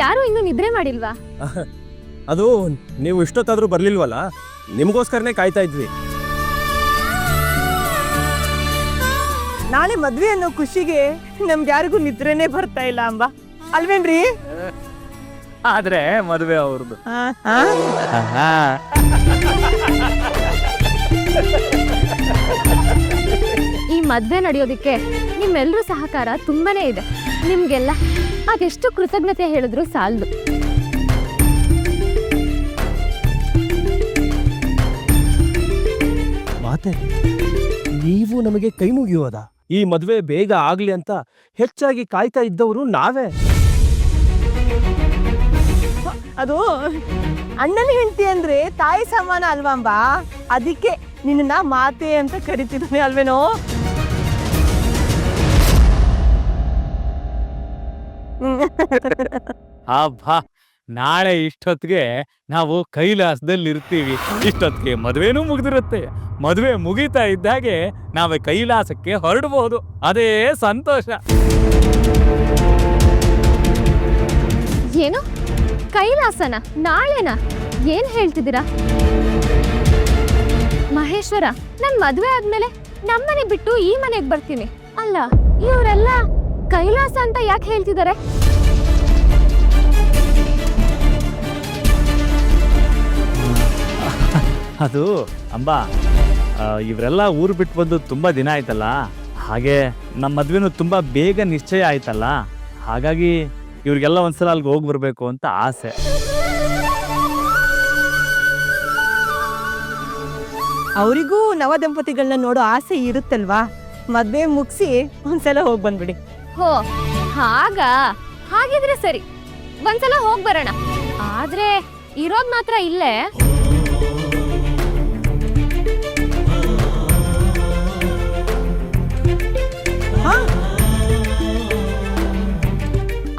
ಯಾರು ಇನ್ನೂ ನಿದ್ರೆ ಮಾಡಿಲ್ವಾ? ಅದು ನೀವು ಇಷ್ಟೊತ್ತಾದ್ರೂ ಬರ್ಲಿಲ್ವಲ್ಲ, ನಿಮಗೋಸ್ಕರನೇ ಕಾಯ್ತಾ ಇದ್ವಿ. ನಾಳೆ ಮದ್ವೆ ಅನ್ನೋ ಖುಷಿಗೆ ನಮ್ಗೆ ಯಾರಿಗೂ ನಿದ್ರೆನೇ ಬರ್ತಾ ಇಲ್ಲ ಅಂಬ, ಅಲ್ವೇನ್ರಿ? ಆದ್ರೆ ಮದುವೆ ಅವ್ರದ್ದು. ಈ ಮದ್ವೆ ನಡೆಯೋದಿಕ್ಕೆ ನಿಮ್ಮೆಲ್ಲರೂ ಸಹಕಾರ ತುಂಬಾನೇ ಇದೆ. ನಿಮ್ಗೆಲ್ಲ ಅದೆಷ್ಟು ಕೃತಜ್ಞತೆ ಹೇಳಿದ್ರು ಸಾಲದು. ಮಾತೆ, ನೀವು ನಮಗೆ ಕೈ ಮುಗಿಯೋದ? ಈ ಮದ್ವೆ ಬೇಗ ಆಗ್ಲಿ ಅಂತ ಹೆಚ್ಚಾಗಿ ಕಾಯ್ತಾ ಇದ್ದವರು ನಾವೇ. ಅದು ಅಣ್ಣನ ಹೆಂಡತಿ ಅಂದ್ರೆ ತಾಯಿ ಸಮಾನ ಅಲ್ವಾ ಅಂಬ, ಅದಕ್ಕೆ ನಿನ್ನ ಮಾತೆ ಅಂತ ಕರಿತಿದ್ದಾನೆ ಅಲ್ವೇನೋ? ಹಬ್ಬ, ನಾಳೆ ಇಷ್ಟೊತ್ತಿಗೆ ನಾವು ಕೈಲಾಸದಲ್ಲಿ ಇರ್ತೀವಿ. ಇಷ್ಟೊತ್ತಿಗೆ ಮದುವೆನೂ ಮುಗಿದಿರುತ್ತೆ. ಮದುವೆ ಮುಗಿತಾ ಇದ್ದಾಗೆ ನಾವೇ ಕೈಲಾಸಕ್ಕೆ ಹೊರಡಬಹುದು. ಅದೇ ಸಂತೋಷ. ಏನು ಕೈಲಾಸನ? ನಾಳೆನಾ? ಏನ್ ಹೇಳ್ತಿದ್ದೀರಾ ಮಹೇಶ್ವರ? ನನ್ ಮದ್ವೆ ಆದ್ಮೇಲೆ ನಮ್ಮನೆ ಬಿಟ್ಟು ಈ ಮನೆಗ್ ಬರ್ತೀನಿ. ಅಲ್ಲ, ಇವರೆಲ್ಲ ಕೈಲಾಸ ಅಂತ ಯಾಕೆ ಹೇಳ್ತಿದ್ದಾರೆ? ಅದು ಅಂಬಾ, ಇವರೆಲ್ಲ ಊರು ಬಿಟ್ಟು ಬಂದು ತುಂಬಾ ದಿನ ಆಯ್ತಲ್ಲ, ಹಾಗೆ ನಮ್ಮ ಮದ್ವೆನೂ ತುಂಬಾ ಬೇಗ ನಿಶ್ಚಯ ಆಯ್ತಲ್ಲ, ಹಾಗಾಗಿ ಇವ್ರಿಗೆಲ್ಲ ಒಂದ್ಸಲ ಅಲ್ಲಿಗೆ ಹೋಗಿ ಬರ್ಬೇಕು ಅಂತ ಆಸೆ. ಅವರಿಗೂ ನವ ದಂಪತಿಗಳನ್ನ ನೋಡೋ ಆಸೆ ಇರುತ್ತಲ್ವಾ? ಮದ್ವೆ ಮುಗಿಸಿ ಒಂದ್ಸಲ ಹೋಗಿ ಬಂದ್ಬಿಡಿ. ಹೋ ಹಾಗಿದ್ರೆ ಸರಿ, ಒಂದ್ಸಲ ಹೋಗ್ ಬರೋಣ. ಆದ್ರೆ ಇರೋದ್ ಮಾತ್ರ ಇಲ್ಲೇ.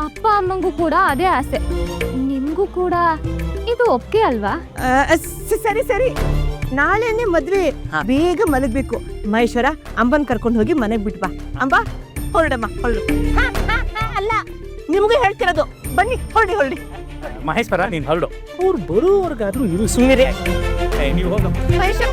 ಅಪ್ಪ ಅಮ್ಮಂಗೂ ಕೂಡ ಅದೇ ಆಸೆ. ನಿಮ್ಗೂ ಕೂಡ ಇದು ಒಪ್ಕೆ ಅಲ್ವಾ? ಸರಿ ಸರಿ, ನಾಳೆನೆ ಮದ್ವೆ, ಬೇಗ ಮಲಗ್ಬೇಕು. ಮಹೇಶ್ವರ, ಅಂಬನ್ ಕರ್ಕೊಂಡು ಹೋಗಿ ಮನೆಗ್ ಬಿಟ್ಬಾ. ಅಂಬ, ಹೊರಡಮ್ಮ, ಹೊರಡು. ಅಲ್ಲ, ನಿಮ್ಗೂ ಹೇಳ್ತಿರೋದು, ಬನ್ನಿ, ಹೊರಡಿ ಹೊರಡಿ. ಮಹೇಶ್ವರ, ನೀನ್ ಹೊರಡು. ಅವ್ರು ಬರೋವರೆಗಾದ್ರೂ ಇರು. ಸುಮ್ಮನೆ ನೀವು ಹೋಗ. ಮಹೇಶ್ವರ,